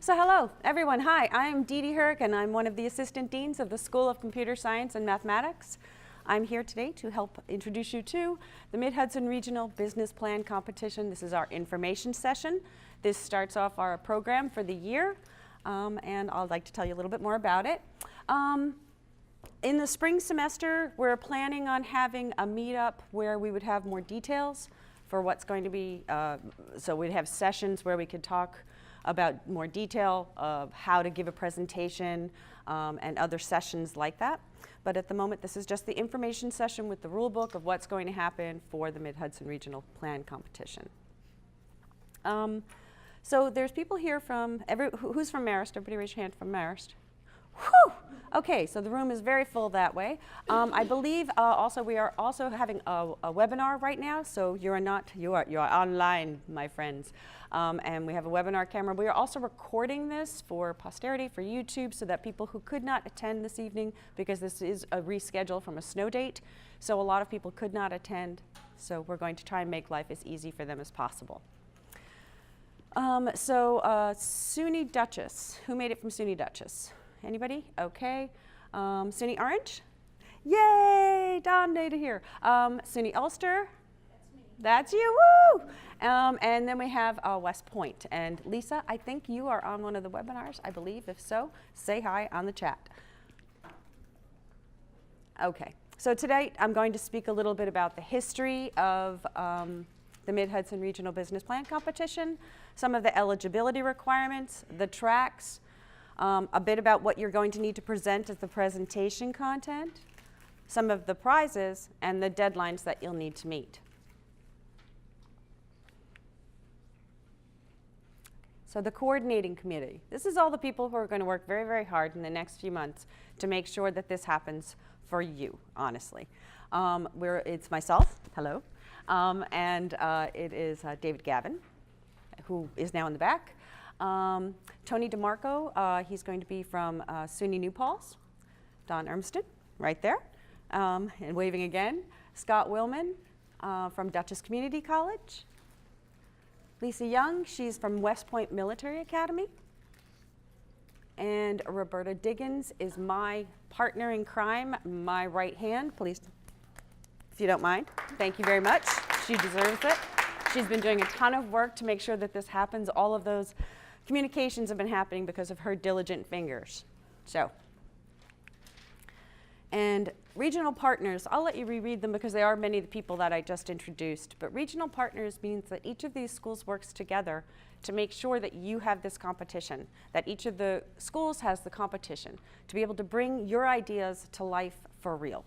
So hello, everyone. Hi, I am Dee Dee Herrick, and I'm one of the Assistant Deans of the School of Computer Science and Mathematics. I'm here today to help introduce you to the Mid-Hudson Regional Business Plan competition. This is our information session. This starts off our program for the year, and I'd like to tell you a little bit more about it. In the spring semester, we're planning on having a meetup where we would have more details for what's going to be, so we'd have sessions where we could talk about more detail of how to give a presentation and other sessions like that. But at the moment, this is just the information session with the rule book of what's going to happen for the Mid-Hudson Regional Plan competition. So there's people here from, who's from Marist? Everybody raise your hand from Marist. Whew! Okay, so the room is very full that way. I believe also we are also having a webinar right now, so you are online, my friends. And we have a webinar camera. We are also recording this for posterity, for YouTube, so that people who could not attend this evening, because this is a reschedule from a snow date, so a lot of people could not attend, so we're going to try and make life as easy for them as possible. SUNY Dutchess. Who made it from SUNY Dutchess? Anybody? Okay. SUNY Orange? Yay! Don Data here. SUNY Ulster? That's me. That's you, woo! And then we have West Point. And Lisa, I think you are on one of the webinars, I believe. If so, say hi on the chat. Okay. So today I'm going to speak a little bit about the history of the Mid-Hudson Regional Business Plan competition, some of the eligibility requirements, the tracks, a bit about what you're going to need to present as the presentation content, some of the prizes, and the deadlines that you'll need to meet. So the coordinating committee. This is all the people who are going to work very, very hard in the next few months to make sure that this happens for you, honestly. It's myself, hello, and it is David Gavin, who is now in the back. Tony DeMarco, he's going to be from SUNY New Paltz. Don Ermston, right there, and waving again. Scott Willman from Dutchess Community College. Lisa Young, she's from West Point Military Academy. And Roberta Diggins is my partner in crime, my right hand. Please, if you don't mind. Thank you very much. She deserves it. She's been doing a ton of work to make sure that this happens. All of those communications have been happening because of her diligent fingers. So, and regional partners, I'll let you reread them because they are many of the people that I just introduced. But regional partners means that each of these schools works together to make sure that you have this competition, that each of the schools has the competition, to be able to bring your ideas to life for real.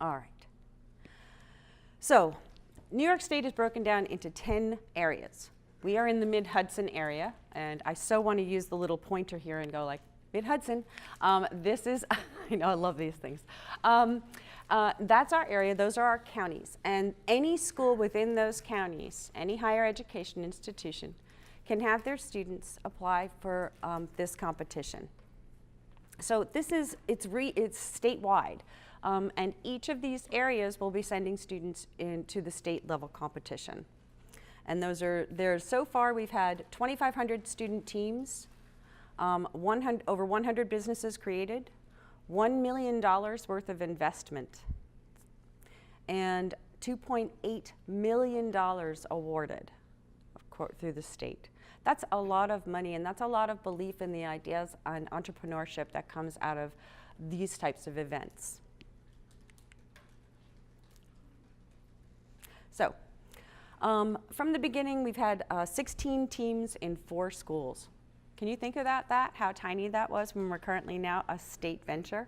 All right. So, New York State is broken down into 10 areas. We are in the Mid-Hudson area, and I so want to use the little pointer here and go like, Mid-Hudson. This is, I know I love these things. That's our area, those are our counties. And any school within those counties, any higher education institution, can have their students apply for this competition. So this is, it's statewide. And each of these areas will be sending students into the state level competition. And those are, so far we've had 2,500 student teams, over 100 businesses created, $1 million worth of investment, and $2.8 million awarded through the state. That's a lot of money, and that's a lot of belief in the ideas and entrepreneurship that comes out of these types of events. So, from the beginning, we've had 16 teams in 4 schools. Can you think of that, how tiny that was when we're currently now a state venture?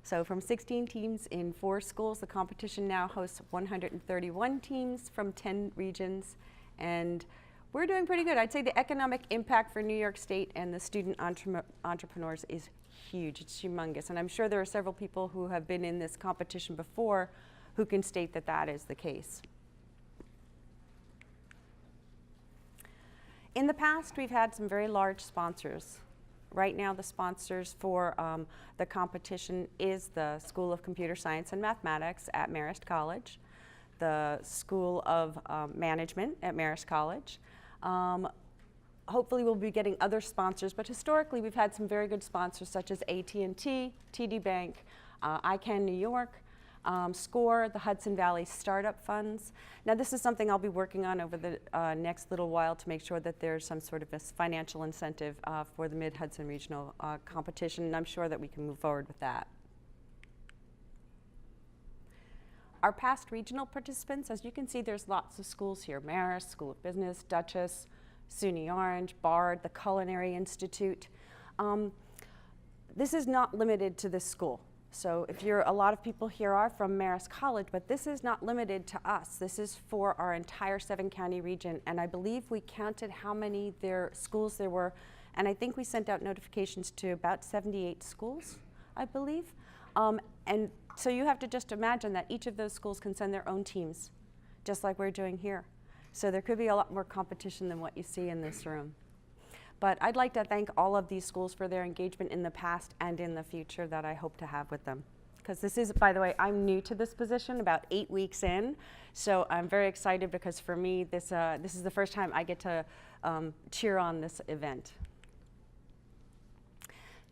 So from 16 teams in 4 schools, the competition now hosts 131 teams from 10 regions, and we're doing pretty good. I'd say the economic impact for New York State and the student entrepreneurs is huge, it's humongous, and I'm sure there are several people who have been in this competition before who can state that that is the case. In the past, we've had some very large sponsors. Right now, the sponsors for the competition is the School of Computer Science and Mathematics at Marist College, the School of Management at Marist College, hopefully we'll be getting other sponsors, but historically we've had some very good sponsors such as AT&T, TD Bank, ICANN New York, SCORE, the Hudson Valley Startup Funds. Now this is something I'll be working on over the next little while to make sure that there's some sort of a financial incentive for the Mid-Hudson Regional competition, and I'm sure that we can move forward with that. Our past regional participants, as you can see, there's lots of schools here: Marist, School of Business, Dutchess, SUNY Orange, Bard, the Culinary Institute. This is not limited to this school. So if a lot of people here are from Marist College, but this is not limited to us. This is for our entire 7-county region, and I believe we counted how many schools there were, and I think we sent out notifications to about 78 schools, I believe. And so you have to just imagine that each of those schools can send their own teams, just like we're doing here. So there could be a lot more competition than what you see in this room. But I'd like to thank all of these schools for their engagement in the past and in the future that I hope to have with them. Because this is, by the way, I'm new to this position, about 8 weeks in. So I'm very excited because for me, this is the first time I get to cheer on this event.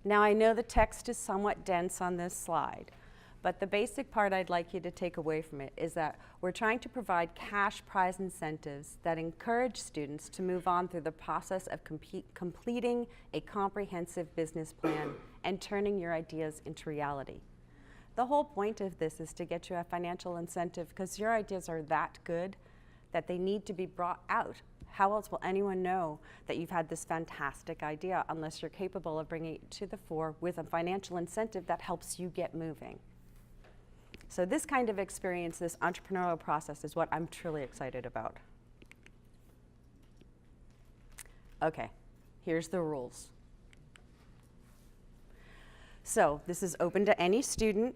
Now I know the text is somewhat dense on this slide, but the basic part I'd like you to take away from it is that we're trying to provide cash prize incentives that encourage students to move on through the process of completing a comprehensive business plan and turning your ideas into reality. The whole point of this is to get you a financial incentive because your ideas are that good that they need to be brought out. How else will anyone know that you've had this fantastic idea unless you're capable of bringing it to the fore with a financial incentive that helps you get moving? So this kind of experience, this entrepreneurial process, is what I'm truly excited about. Okay, here's the rules. So this is open to any student,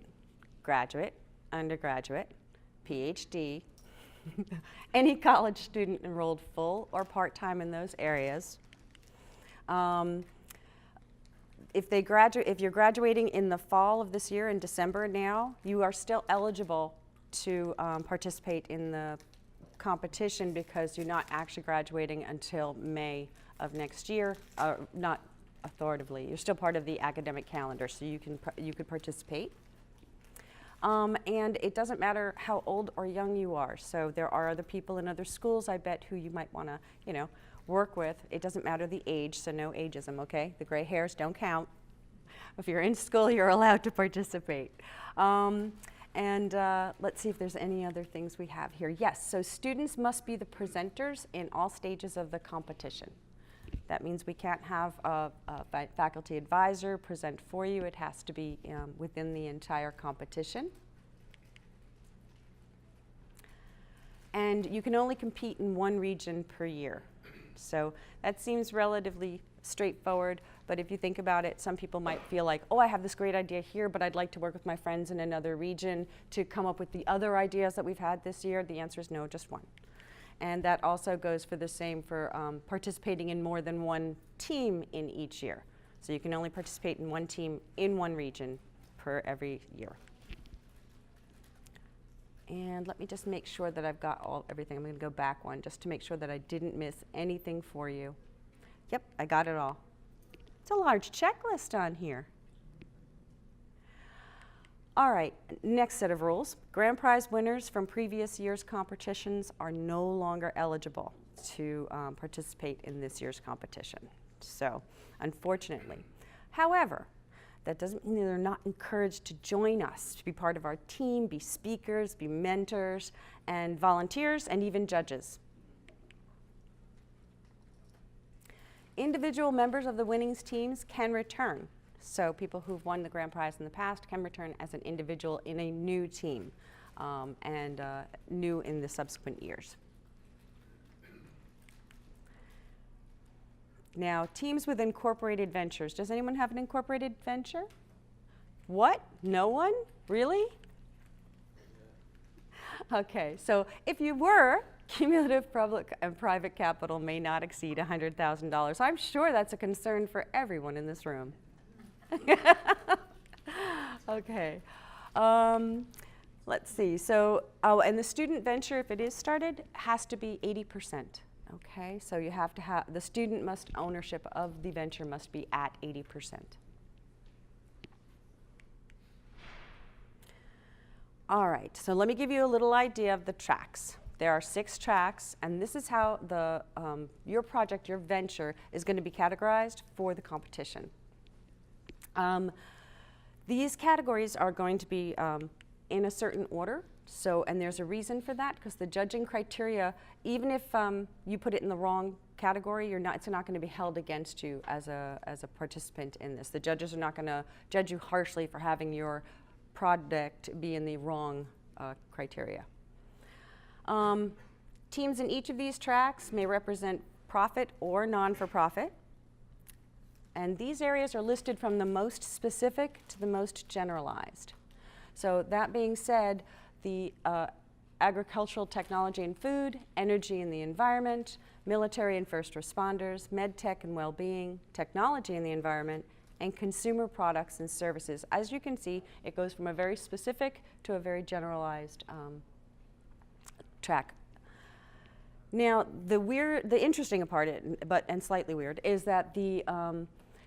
graduate, undergraduate, PhD, any college student enrolled full or part-time in those areas. If you're graduating in the fall of this year, in December now, you are still eligible to participate in the competition because you're not actually graduating until May of next year, not authoritatively. You're still part of the academic calendar, so you could participate. And it doesn't matter how old or young you are. So there are other people in other schools, I bet, who you might want to, work with. It doesn't matter the age, so no ageism, okay? The gray hairs don't count. If you're in school, you're allowed to participate. Let's see if there's any other things we have here. Yes, so students must be the presenters in all stages of the competition. That means we can't have a faculty advisor present for you. It has to be within the entire competition. And you can only compete in one region per year. So that seems relatively straightforward, but if you think about it, some people might feel like, oh, I have this great idea here, but I'd like to work with my friends in another region to come up with the other ideas that we've had this year. The answer is no, just one. And that also goes for the same for participating in more than one team in each year. So you can only participate in one team in one region per every year. And let me just make sure that I've got everything. I'm going to go back one just to make sure that I didn't miss anything for you. Yep, I got it all. It's a large checklist on here. All right, next set of rules. Grand prize winners from previous year's competitions are no longer eligible to participate in this year's competition. So, unfortunately. However, that doesn't mean they're not encouraged to join us, to be part of our team, be speakers, be mentors, and volunteers, and even judges. Individual members of the winning teams can return. So people who've won the grand prize in the past can return as an individual in a new team and new in the subsequent years. Now, teams with incorporated ventures. Does anyone have an incorporated venture? What? No one? Really? Okay, so if you were, cumulative public and private capital may not exceed $100,000. I'm sure that's a concern for everyone in this room. Okay. Let's see. So, and the student venture, if it is started, has to be 80%. Okay, so you have to have, the student must, ownership of the venture must be at 80%. All right, so let me give you a little idea of the tracks. There are 6 tracks, and this is how the, your project, your venture, is going to be categorized for the competition. These categories are going to be in a certain order. So, and there's a reason for that, because the judging criteria, even if you put it in the wrong category, it's not going to be held against you as a participant in this. The judges are not going to judge you harshly for having your product be in the wrong criteria. Teams in each of these tracks may represent profit or non-for-profit. And these areas are listed from the most specific to the most generalized. So that being said, the agricultural technology and food, energy and the environment, military and first responders, med tech and well-being, technology and the environment, and consumer products and services. As you can see, it goes from a very specific to a very generalized track. Now, the interesting part, and slightly weird, is that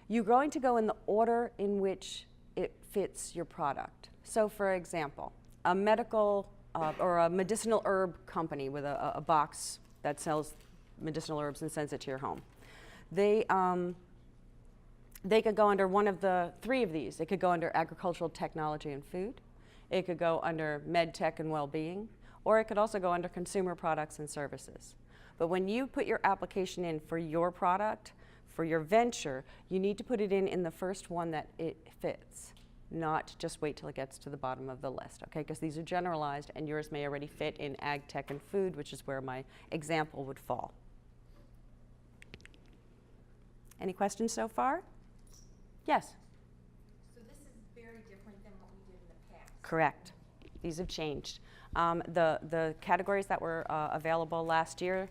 you're going to go in the order in which it fits your product. So, for example, a medical or a medicinal herb company with a box that sells medicinal herbs and sends it to your home. They could go under one of the 3 of these. It could go under agricultural technology and food. It could go under med tech and well-being, or it could also go under consumer products and services. But when you put your application in for your product, for your venture, you need to put it in the first one that it fits, not just wait till it gets to the bottom of the list, okay? Because these are generalized, and yours may already fit in ag, tech, and food, which is where my example would fall. Any questions so far? Yes? So this is very different than what we did in the past? Correct. These have changed. The categories that were available last year,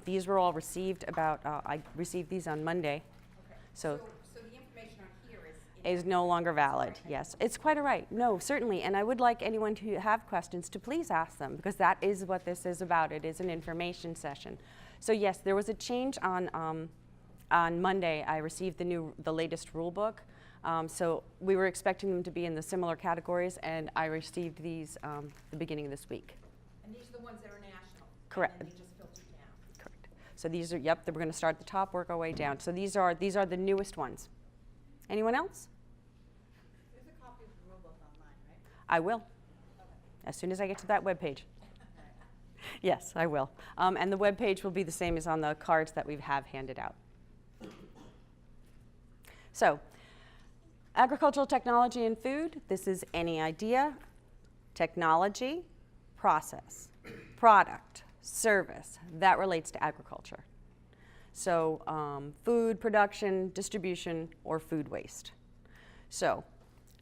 these were all received I received these on Monday. Okay. So the information on here is no longer valid. Yes, it's quite all right. No, certainly, and I would like anyone who have questions to please ask them, because that is what this is about. It is an information session. So yes, there was a change on Monday. I received the latest rule book. So we were expecting them to be in the similar categories, and I received these the beginning of this week. And these are the ones that are national? Correct. And they just filtered down? Correct. So these are, yep, we're going to start at the top, work our way down. So these are the newest ones. Anyone else? There's a copy of the rule book online, right? I will, Okay. as soon as I get to that web page. Yes, I will. And the web page will be the same as on the cards that we have handed out. So, agricultural technology and food, this is any idea, technology, process, product, service, that relates to agriculture. So food production, distribution, or food waste. So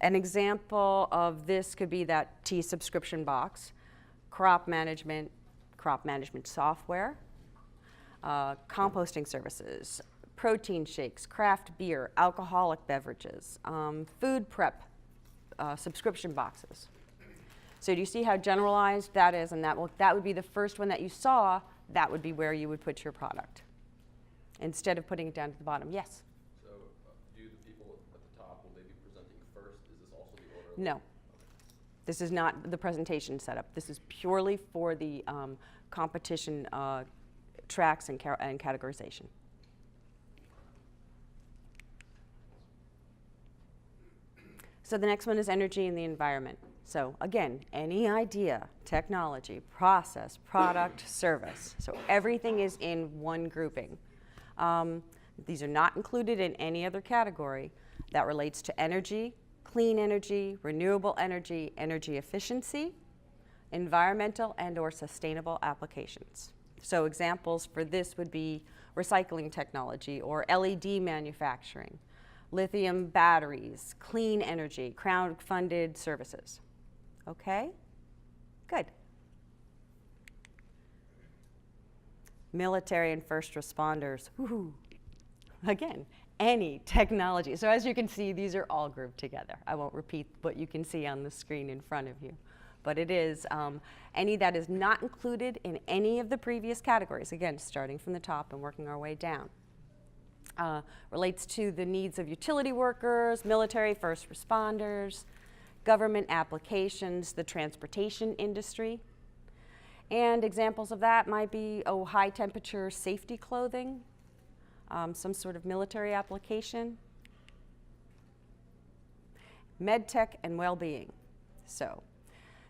an example of this could be that tea subscription box, crop management software, composting services, protein shakes, craft beer, alcoholic beverages, food prep subscription boxes. So do you see how generalized that is? And that would be the first one that you saw. That would be where you would put your product, instead of putting it down to the bottom. Yes? So do the people at the top, will they be presenting first? Is this also the order? No. This is not the presentation setup. This is purely for the competition tracks and categorization. So the next one is energy and the environment. So again, any idea, technology, process, product, service. So everything is in one grouping. These are not included in any other category that relates to energy, clean energy, renewable energy, energy efficiency, environmental and/or sustainable applications. So examples for this would be recycling technology or LED manufacturing, lithium batteries, clean energy, crowd-funded services. Okay? Good. Military and first responders. Woo-hoo. Again, any technology. So as you can see, these are all grouped together. I won't repeat what you can see on the screen in front of you. but it is any that is not included in any of the previous categories, again, starting from the top and working our way down. Relates to the needs of utility workers, military, first responders, government applications, the transportation industry. And examples of that might be high temperature safety clothing, some sort of military application, med tech and well-being. So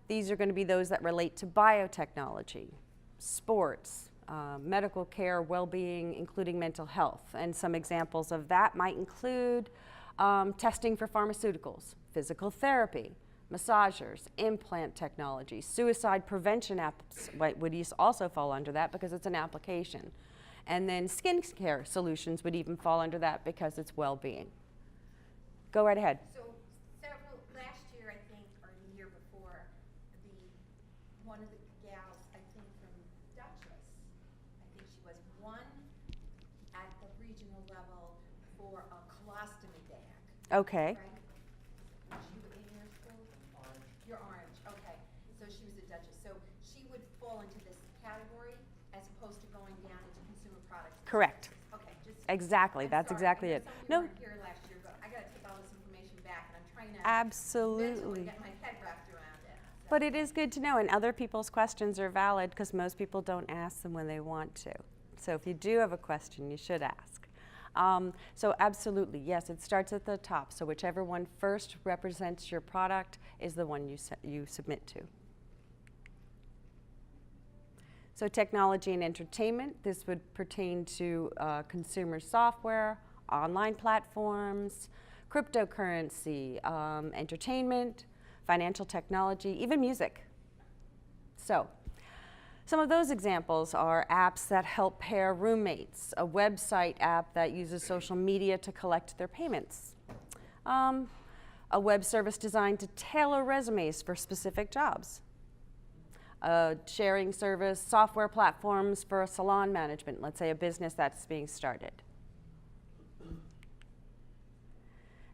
these are going to be those that relate to biotechnology, sports, medical care, well-being, including mental health. And some examples of that might include testing for pharmaceuticals, physical therapy, massagers, implant technology, suicide prevention apps would also fall under that because it's an application. And then skincare solutions would even fall under that because it's well-being. Go right ahead. So last year, I think, or the year before, one of the gals, I think from Duchess, I think she was one at the regional level for a colostomy bag. Okay. Right? Was you in your school? Orange. You're orange, okay. So she was a Duchess. So she would fall into this category as opposed to going down into consumer products. Correct. Okay, just. Exactly. That's sorry. exactly I it. know some of you No. weren't here last year, but I gotta take all this information back, and I'm trying to Absolutely. mentally get my head wrapped around it. So. But it is good to know, and other people's questions are valid because most people don't ask them when they want to. So if you do have a question, you should ask. So absolutely, yes, it starts at the top. So whichever one first represents your product is the one you submit to. So technology and entertainment, this would pertain to consumer software, online platforms, cryptocurrency, entertainment, financial technology, even music. So some of those examples are apps that help pair roommates, a website app that uses social media to collect their payments, a web service designed to tailor resumes for specific jobs, a sharing service, software platforms for salon management, let's say a business that's being started.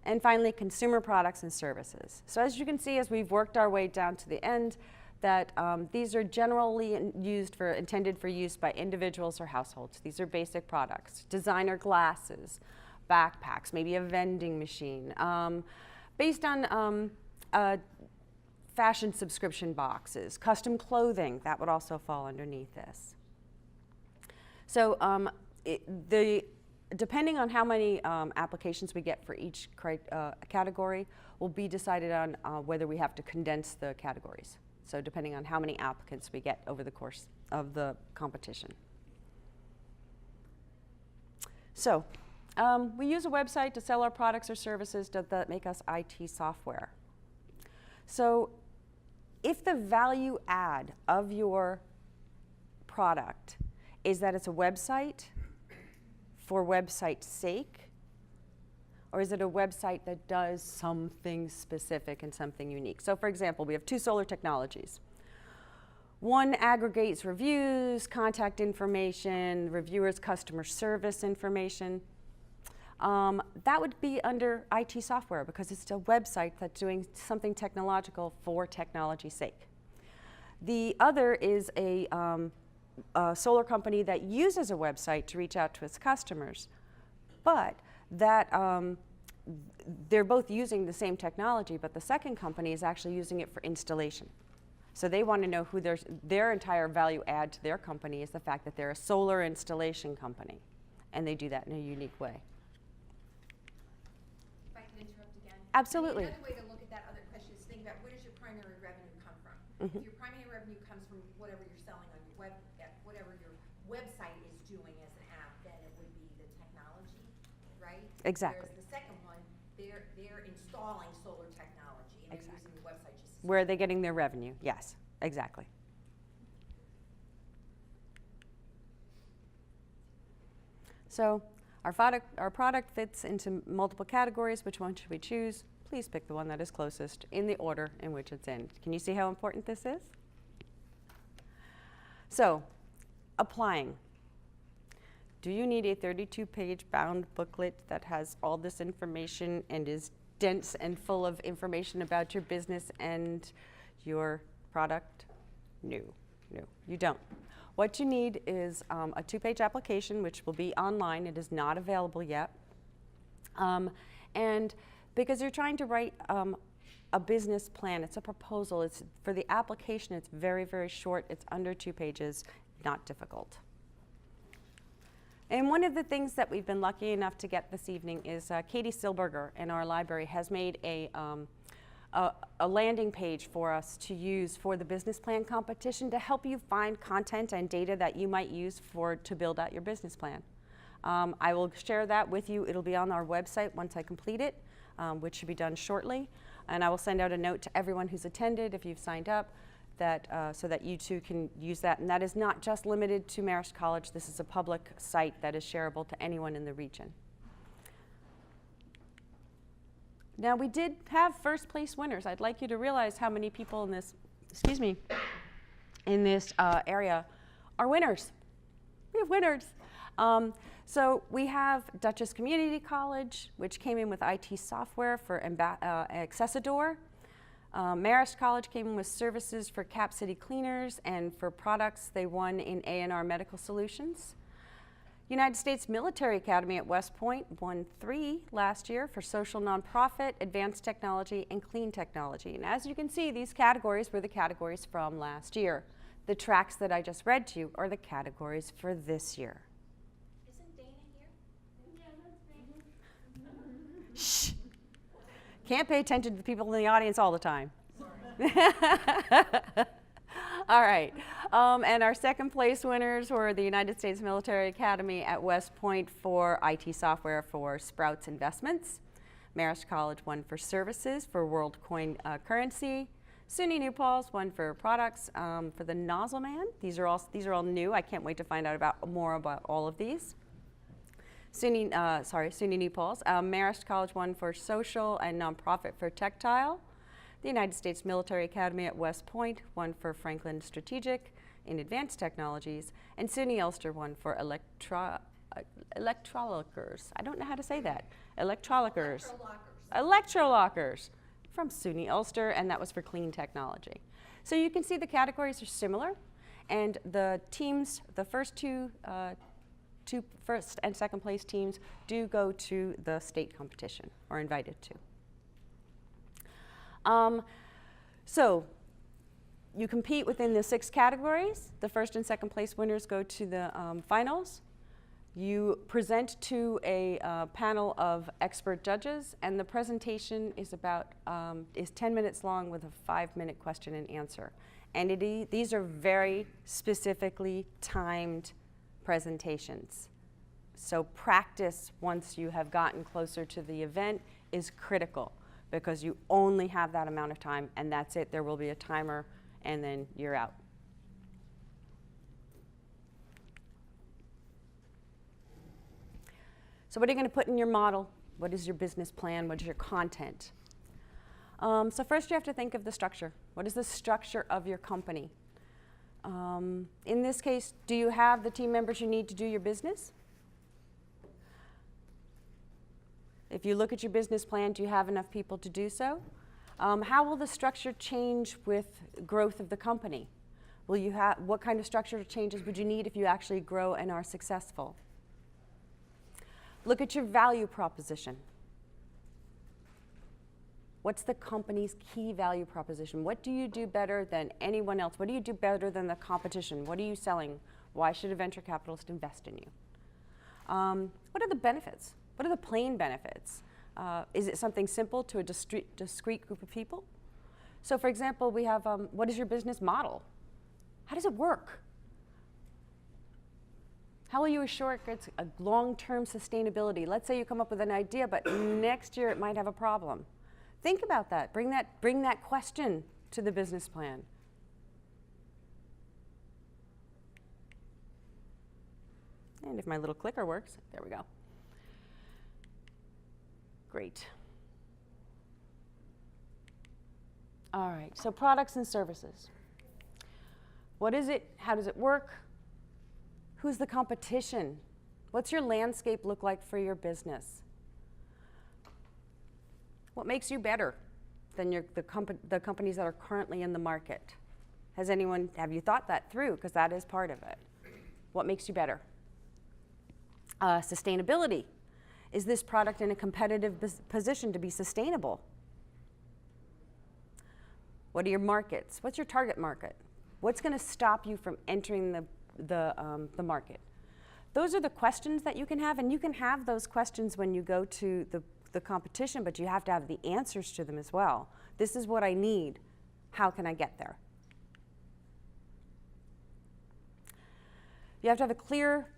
And finally, consumer products and services. So as you can see, as we've worked our way down to the end, that these are generally intended for use by individuals or households. These are basic products. Designer glasses, backpacks, maybe a vending machine, based on fashion subscription boxes, custom clothing, that would also fall underneath this. So depending on how many applications we get for each category will be decided on whether we have to condense the categories. So depending on how many applicants we get over the course of the competition. So we use a website to sell our products or services that make us IT software. So if the value add of your product is that it's a website for website's sake, or is it a website that does something specific and something unique? So for example, we have two solar technologies. One aggregates reviews, contact information, reviewers' customer service information. That would be under IT software because it's a website that's doing something technological for technology's sake. The other is a solar company that uses a website to reach out to its customers, but that they're both using the same technology, but the second company is actually using it for installation. So they want to know who their entire value add to their company is the fact that they're a solar installation company, and they do that in a unique way. If I can interrupt again. Absolutely. Another way to look at that other question is think about where does your primary revenue come from? Mm-hmm. If your primary revenue comes from whatever you're selling on your whatever your website is doing as an app, then it would be the technology, right? Exactly. Whereas the second one, they're installing solar technology and they're Exactly. using the website just to Where are they getting their revenue? Yes, exactly. So our product fits into multiple categories. Which one should we choose? Please pick the one that is closest in the order in which it's in. Can you see how important this is? So, applying. Do you need a 32-page bound booklet that has all this information and is dense and full of information about your business and your product? No, you don't. What you need is a 2-page application, which will be online. It is not available yet. And because you're trying to write a business plan, it's a proposal. It's for the application, it's very, very short. It's under 2 pages, not difficult. And one of the things that we've been lucky enough to get this evening is Katie Silberger in our library has made a landing page for us to use for the business plan competition to help you find content and data that you might use to build out your business plan. I will share that with you. It'll be on our website once I complete it, which should be done shortly. And I will send out a note to everyone who's attended if you've signed up, so that you too can use that. And that is not just limited to Marist College. This is a public site that is shareable to anyone in the region. Now, we did have first place winners. I'd like you to realize how many people in this, in this area are winners. We have winners. So we have Dutchess Community College, which came in with IT software for Accessador. Marist College came in with services for Cap City Cleaners, and for products they won in A&R Medical Solutions. United States Military Academy at West Point won 3 last year for social nonprofit, advanced technology, and clean technology. And as you can see, these categories were the categories from last year. The tracks that I just read to you are the categories for this year. Isn't Dana here? Yeah, that's Dana. Shh. Can't pay attention to the people in the audience all the time. All right. And our second place winners were the United States Military Academy at West Point for IT software for Sprouts Investments. Marist College won for services for WorldCoin currency. SUNY New Paltz won for products for the Nozzle Man. These are all new. I can't wait to find out more about all of these. SUNY New Paltz. Marist College won for social and nonprofit for Tactile. The United States Military Academy at West Point won for Franklin Strategic in advanced technologies. And SUNY Ulster won for electrolyckers. I don't know how to say that. Electrolyckers. Electrolockers from SUNY Ulster, and that was for clean technology. So you can see the categories are similar, and the teams, the first first and second place teams do go to the state competition, or invited to. So you compete within the 6 categories. The first and second place winners go to the finals. You present to a panel of expert judges, and the presentation is is 10 minutes long with a 5-minute question and answer. And these are very specifically timed presentations. So practice once you have gotten closer to the event is critical, because you only have that amount of time, and that's it. There will be a timer, and then you're out. So what are you going to put in your model? What is your business plan? What is your content? So first you have to think of the structure. What is the structure of your company? In this case, do you have the team members you need to do your business? If you look at your business plan, do you have enough people to do so? How will the structure change with growth of the company? What kind of structural changes would you need if you actually grow and are successful? Look at your value proposition. What's the company's key value proposition? What do you do better than anyone else? What do you do better than the competition? What are you selling? Why should a venture capitalist invest in you? What are the benefits? What are the plain benefits? Is it something simple to a discrete group of people? So for example, we have, what is your business model? How does it work? How will you assure it's a long-term sustainability? Let's say you come up with an idea, but next year it might have a problem. Think about that. Bring that question to the business plan. And if my little clicker works, there we go. Great. All right, so products and services. What is it? How does it work? Who's the competition? What's your landscape look like for your business? What makes you better than the companies that are currently in the market? Have you thought that through? Because that is part of it. What makes you better? Sustainability. Is this product in a competitive position to be sustainable? What are your markets? What's your target market? What's going to stop you from entering the market? Those are the questions that you can have, and you can have those questions when you go to the competition, but you have to have the answers to them as well. This is what I need. How can I get there? You have to have a clear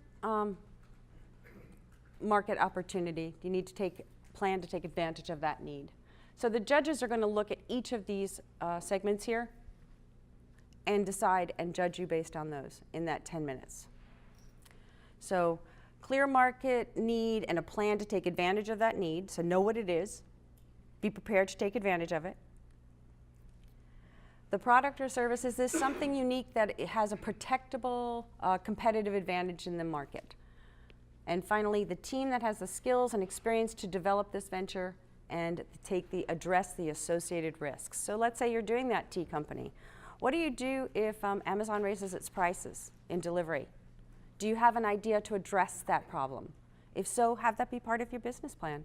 market opportunity. You need to plan to take advantage of that need. So the judges are going to look at each of these segments here and decide and judge you based on those in that 10 minutes. So clear market need and a plan to take advantage of that need. So know what it is. Be prepared to take advantage of it. The product or service, is this something unique that it has a protectable competitive advantage in the market? And finally, the team that has the skills and experience to develop this venture and address the associated risks. So let's say you're doing that tea company. What do you do if Amazon raises its prices in delivery? Do you have an idea to address that problem? If so, have that be part of your business plan.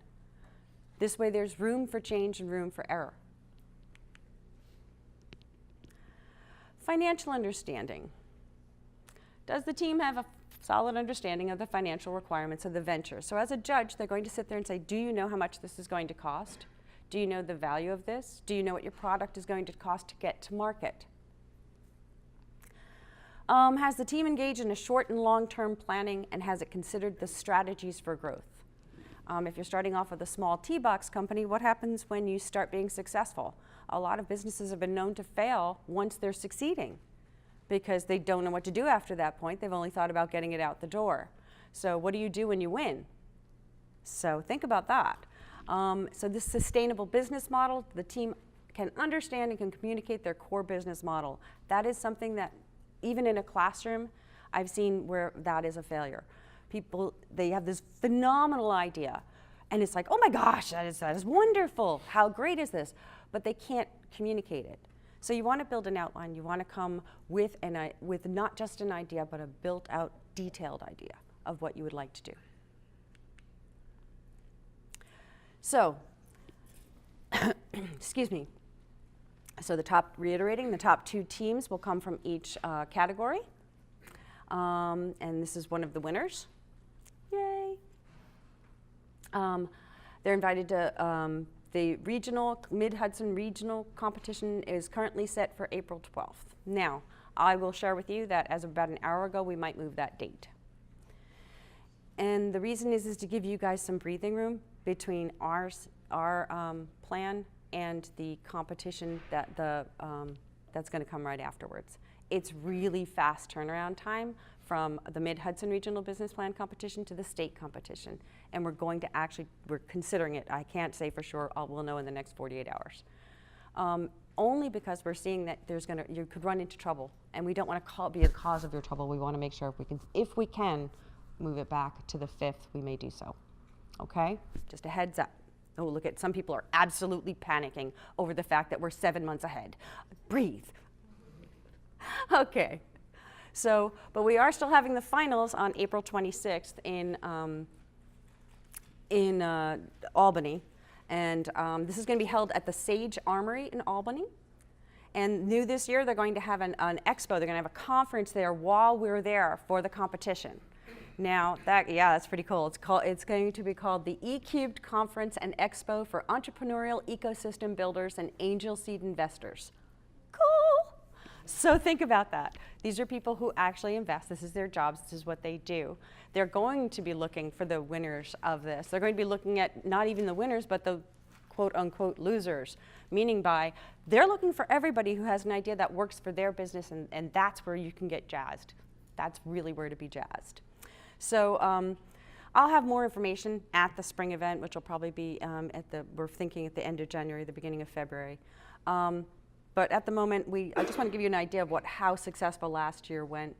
This way there's room for change and room for error. Financial understanding. Does the team have a solid understanding of the financial requirements of the venture? So as a judge, they're going to sit there and say, do you know how much this is going to cost? Do you know the value of this? Do you know what your product is going to cost to get to market? Has the team engaged in a short and long-term planning, and has it considered the strategies for growth? If you're starting off with a small tea box company, what happens when you start being successful? A lot of businesses have been known to fail once they're succeeding because they don't know what to do after that point. They've only thought about getting it out the door. So what do you do when you win? So think about that. So this sustainable business model, the team can understand and can communicate their core business model. That is something that even in a classroom, I've seen where that is a failure. People, they have this phenomenal idea, and it's like, oh my gosh, that is wonderful. How great is this? But they can't communicate it. So you want to build an outline. You want to come with not just an idea, but a built-out, detailed idea of what you would like to do. So, excuse me. So reiterating, the top 2 teams will come from each category. And this is one of the winners. Yay. They're invited to the Mid-Hudson Regional competition is currently set for April 12th. Now, I will share with you that as of about an hour ago, we might move that date. And the reason is to give you guys some breathing room between our plan and the competition that's going to come right afterwards. It's really fast turnaround time from the Mid-Hudson Regional Business Plan competition to the state competition. And we're considering it. I can't say for sure. We'll know in the next 48 hours. Only because we're seeing that you could run into trouble, and we don't want to be the cause of your trouble. We want to make sure if we can move it back to the 5th, we may do so. Okay? Just a heads up. Oh, look at some people are absolutely panicking over the fact that we're 7 months ahead. Breathe. Okay. So, but we are still having the finals on April 26th in Albany. And this is going to be held at the Sage Armory in Albany. And new this year, they're going to have an expo. They're going to have a conference there while we're there for the competition. Now, that's pretty cool. It's going to be called the E-Cubed Conference and Expo for Entrepreneurial Ecosystem Builders and Angel Seed Investors. Cool. So think about that. These are people who actually invest. This is their jobs. This is what they do. They're going to be looking for the winners of this. They're going to be looking at not even the winners, but the quote-unquote losers, meaning they're looking for everybody who has an idea that works for their business, and that's where you can get jazzed. That's really where to be jazzed. So I'll have more information at the spring event, which will probably be we're thinking at the end of January, the beginning of February. But at the moment, I just want to give you an idea of how successful last year went.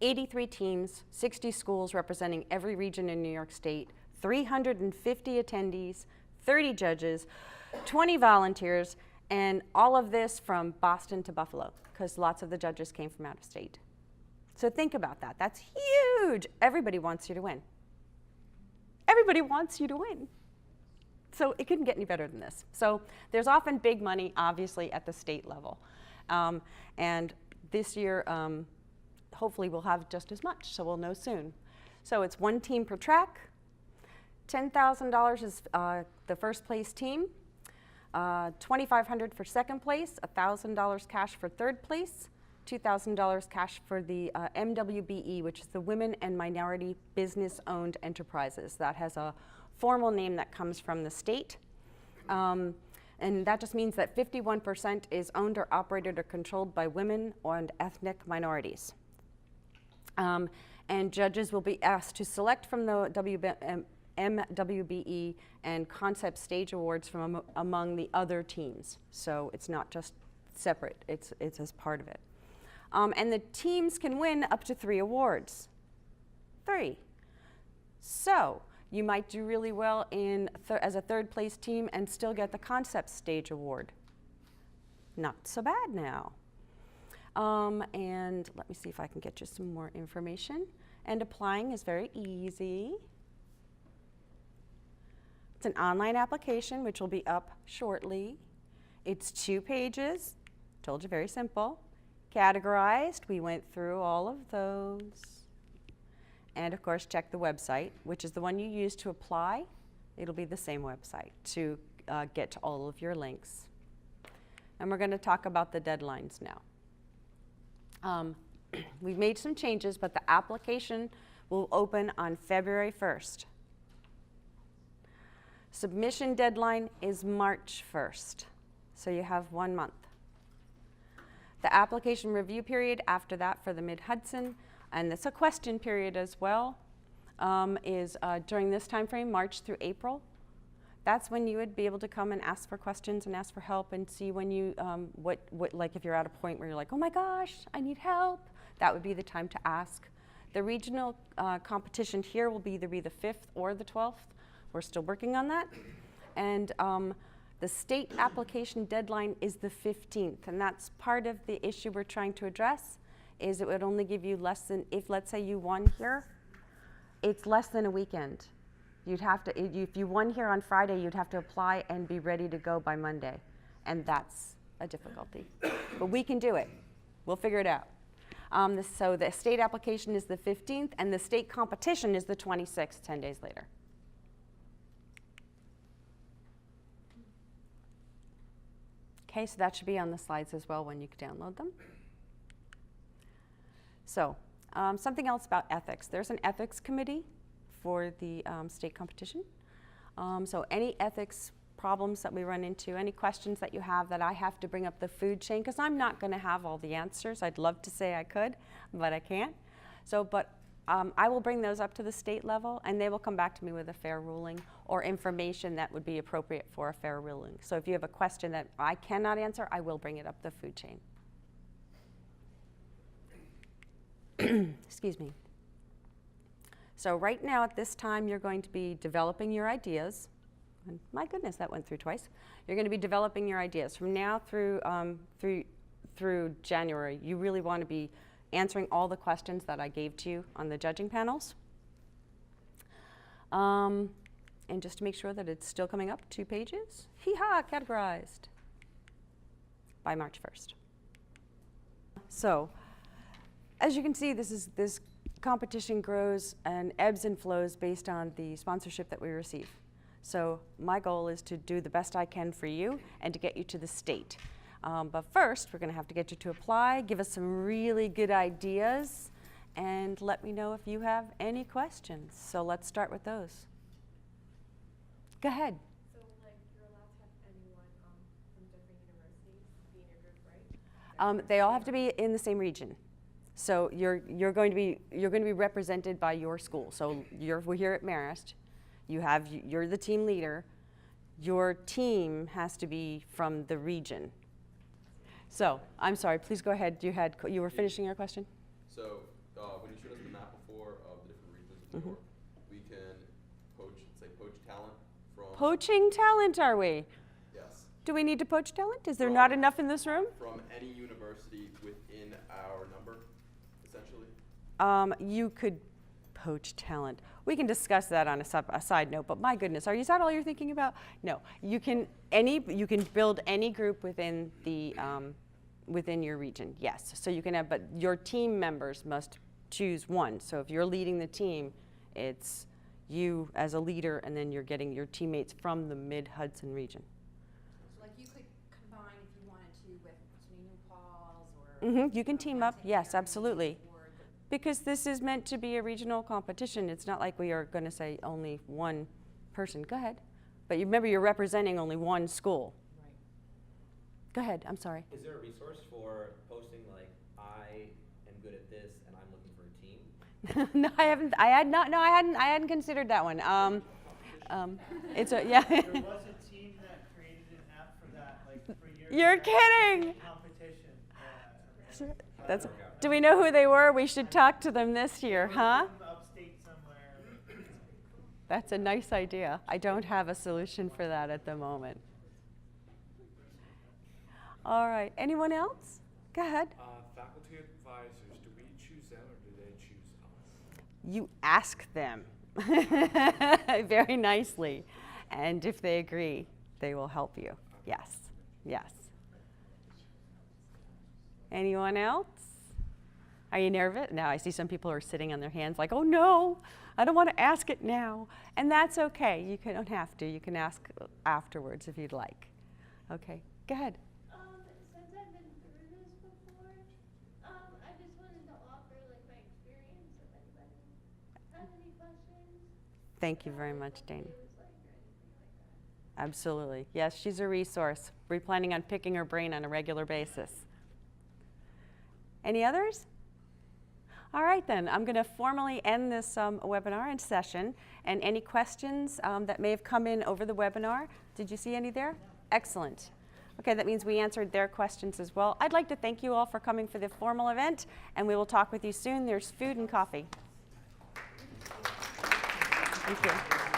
83 teams, 60 schools representing every region in New York State, 350 attendees, 30 judges, 20 volunteers, and all of this from Boston to Buffalo. because lots of the judges came from out of state. So think about that. That's huge. Everybody wants you to win. Everybody wants you to win. So it couldn't get any better than this. So there's often big money, obviously, at the state level. And this year, hopefully we'll have just as much, so we'll know soon. So it's one team per track. $10,000 is the first place team. $2,500 for second place, $1,000 cash for third place, $2,000 cash for the MWBE, which is the Women and Minority Business Owned Enterprises. That has a formal name that comes from the state. And that just means that 51% is owned or operated or controlled by women and ethnic minorities. And judges will be asked to select from the MWBE and Concept Stage Awards from among the other teams. So it's not just separate, it's as part of it. And the teams can win up to 3 awards. 3. So you might do really well as a third place team and still get the Concept Stage Award. Not so bad now. And let me see if I can get you some more information. And applying is very easy. It's an online application, which will be up shortly. It's 2 pages. Told you, very simple. Categorized, we went through all of those. And of course, check the website, which is the one you use to apply. It'll be the same website to get to all of your links. And we're going to talk about the deadlines now. We've made some changes, but the application will open on February 1st. Submission deadline is March 1st, so you have 1 month. The application review period after that for the Mid-Hudson, and it's a question period as well, is during this time frame, March through April. That's when you would be able to come and ask for questions and ask for help and see when you, like if you're at a point where you're like, oh my gosh, I need help, that would be the time to ask. The regional competition here will either be the 5th or the 12th. We're still working on that. And the state application deadline is the 15th, and that's part of the issue we're trying to address, is it would only give you less than, if let's say you won here, it's less than a weekend. You'd have to, if you won here on Friday, you'd have to apply and be ready to go by Monday, and that's a difficulty. But we can do it. We'll figure it out. So the state application is the 15th, and the state competition is the 26th, 10 days later. Okay, so that should be on the slides as well when you can download them. So something else about ethics. There's an ethics committee for the state competition. So any ethics problems that we run into, any questions that you have that I have to bring up the food chain, because I'm not going to have all the answers. I'd love to say I could, but I can't. So, but I will bring those up to the state level, and they will come back to me with a fair ruling or information that would be appropriate for a fair ruling. So if you have a question that I cannot answer, I will bring it up the food chain. Excuse me. So right now at this time, you're going to be developing your ideas. And my goodness, that went through twice. You're going to be developing your ideas. From now through January, you really want to be answering all the questions that I gave to you on the judging panels. And just to make sure that it's still coming up, 2 pages. Hee-haw, categorized by March 1st. So, as you can see, this competition grows and ebbs and flows based on the sponsorship that we receive. So my goal is to do the best I can for you and to get you to the state. But first, we're going to have to get you to apply, give us some really good ideas, and let me know if you have any questions. So let's start with those. Go ahead. So, like, you're allowed to have anyone from different universities be in your group, right? They all have to be in the same region. So you're going to be represented by your school. So we're here at Marist. You're the team leader. Your team has to be from the region. So I'm sorry. Please go ahead. You were finishing your question. So when you showed us the map before of the different regions of New York, we can poach talent from. Poaching talent, are we? Yes. Do we need to poach talent? Is there not enough in this room? From any university within our number, essentially? You could poach talent. We can discuss that on a side note, but my goodness, is that all you're thinking about? No, you can build any group within the, within your region, yes. So you can have, but your team members must choose one. So if you're leading the team, it's you as a leader, and then you're getting your teammates from the Mid-Hudson region. So like you could combine if you wanted to with New Falls or. You can team up, yes, absolutely. Because this is meant to be a regional competition. It's not like we are going to say only one person. Go ahead. But you remember, you're representing only one school. Right. Go ahead, I'm sorry. Is there a resource for posting like, I am good at this and I'm looking for a team? No, I haven't. I hadn't considered that one. It's a yeah. There was a team that created an app for that, like 3 years ago. You're kidding. Competition. That's. Do we know who they were? We should talk to them this year, huh? From upstate somewhere. That's a nice idea. I don't have a solution for that at the moment. All right. Anyone else? Go ahead. Faculty advisors, do we choose them or do they choose us? You ask them very nicely, and if they agree, they will help you. Yes, yes. Anyone else? Are you nervous? Now I see some people are sitting on their hands like, oh no, I don't want to ask it now. And that's okay. You don't have to. You can ask afterwards if you'd like. Okay, go ahead. Since I've been through this before, I just wanted to offer like my experience if anybody has any questions. Thank you very much, Dana. Absolutely. Yes, she's a resource. We're planning on picking her brain on a regular basis. Any others? All right, then. I'm going to formally end this webinar and session. And any questions that may have come in over the webinar, did you see any there? Excellent. Okay, that means we answered their questions as well. I'd like to thank you all for coming for the formal event, and we will talk with you soon. There's food and coffee. Thank you.